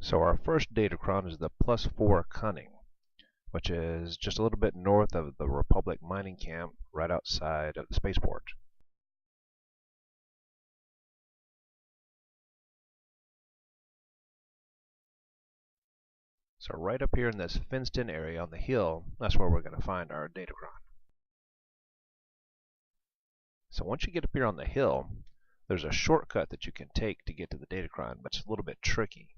So our first Datacron is the +4 Cunning, which is just a little bit north of the Republic mining camp right outside of the spaceport. So right up here in this fenced-in area on the hill, that's where we're going to find our Datacron. So once you get up here on the hill, there's a shortcut that you can take to get to the Datacron, but it's a little bit tricky.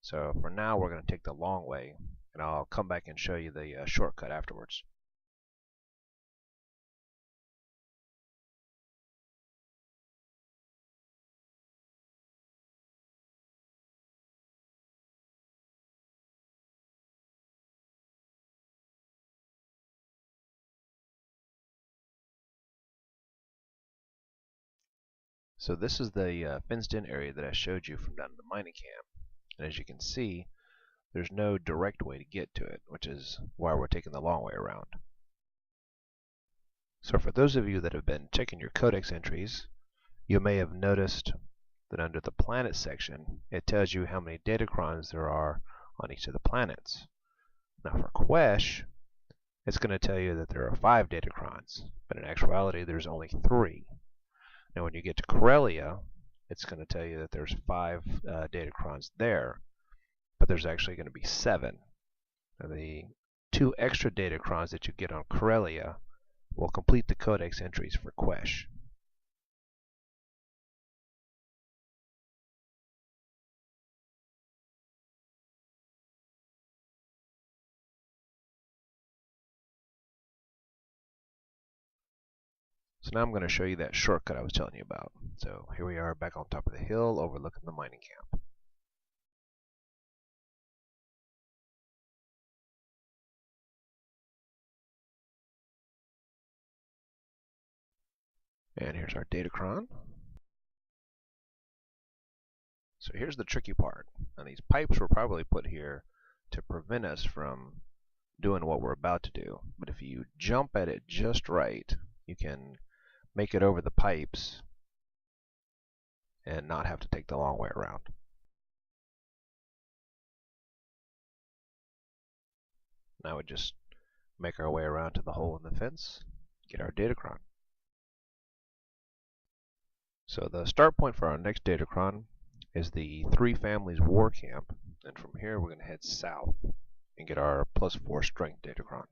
So for now, we're going to take the long way, and I'll come back and show you the shortcut afterwards. So this is the fenced-in area that I showed you from down in the mining camp. And as you can see, there's no direct way to get to it, which is why we're taking the long way around. So for those of you that have been checking your codex entries, you may have noticed that under the planet section, it tells you how many Datacrons there are on each of the planets. Now for Quesh, it's going to tell you that there are 5 Datacrons, but in actuality there's only 3. Now when you get to Corellia, it's going to tell you that there's 5 Datacrons there, but there's actually going to be 7. Now the 2 extra Datacrons that you get on Corellia will complete the codex entries for Quesh. So now I'm going to show you that shortcut I was telling you about. So here we are back on top of the hill overlooking the mining camp. And here's our Datacron. So here's the tricky part. Now these pipes were probably put here to prevent us from doing what we're about to do. But if you jump at it just right, you can make it over the pipes and not have to take the long way around. Now we just make our way around to the hole in the fence, get our Datacron. So the start point for our next Datacron is the 3 Families War Camp, and from here we're going to head south and get our +4 Strength Datacron.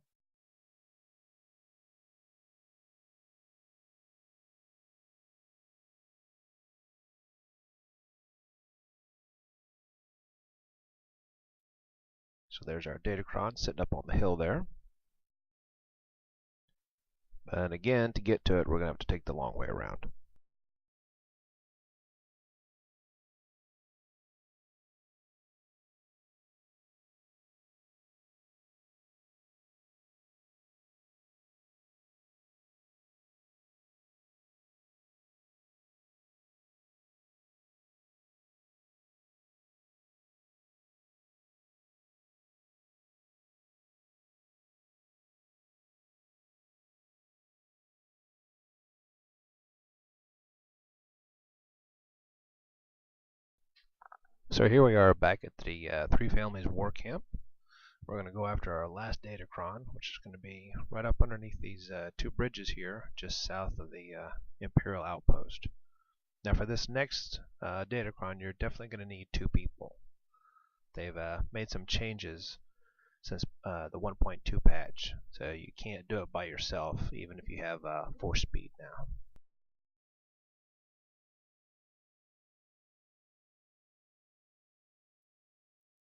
So there's our Datacron sitting up on the hill there. And again, to get to it, we're going to have to take the long way around. So here we are back at the 3 Families War Camp. We're going to go after our last Datacron, which is going to be right up underneath these 2 bridges here, just south of the Imperial Outpost. Now for this next Datacron, you're definitely going to need 2 people. They've made some changes since the 1.2 patch, so you can't do it by yourself, even if you have force speed now.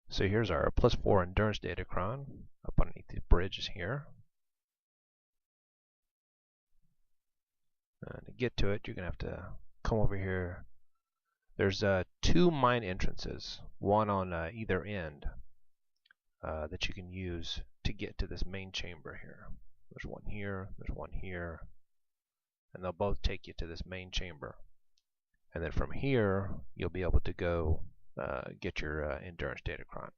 So here's our +4 Endurance Datacron up underneath the bridges here. To get to it, you're going to have to come over here. There's 2 mine entrances, one on either end, that you can use to get to this main chamber here. There's one here, there's one here, and they'll both take you to this main chamber. And then from here, you'll be able to go get your Endurance Datacron.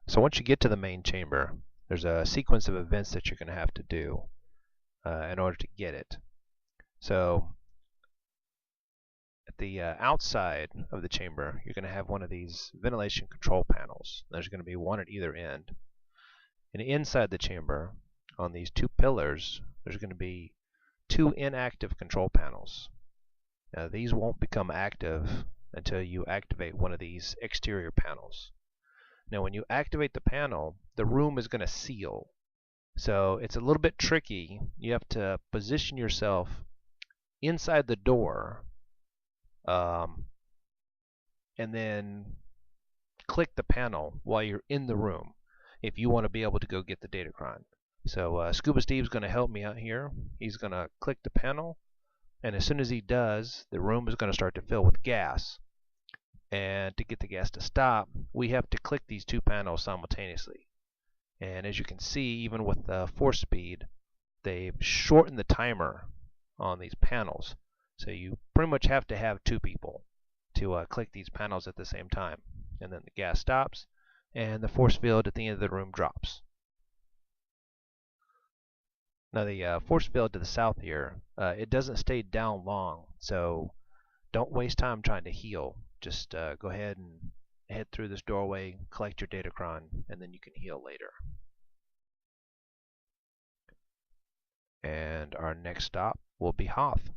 So once you get to the main chamber, there's a sequence of events that you're going to have to do in order to get it. So At the outside of the chamber, you're going to have one of these ventilation control panels. There's going to be one at either end. And inside the chamber, on these two pillars, there's going to be two inactive control panels. Now, these won't become active until you activate one of these exterior panels. Now, when you activate the panel, the room is going to seal. So it's a little bit tricky. You have to position yourself inside the door and then click the panel while you're in the room if you want to be able to go get the Datacron. So Scuba Steve's going to help me out here. He's going to click the panel, and as soon as he does, the room is going to start to fill with gas. And to get the gas to stop, we have to click these two panels simultaneously. And as you can see, even with the force speed, they've shortened the timer on these panels. So you pretty much have to have two people to click these panels at the same time. And then the gas stops, and the force field at the end of the room drops. Now the force field to the south here, it doesn't stay down long, so don't waste time trying to heal. Just go ahead and head through this doorway, collect your Datacron, and then you can heal later. And our next stop will be Hoth.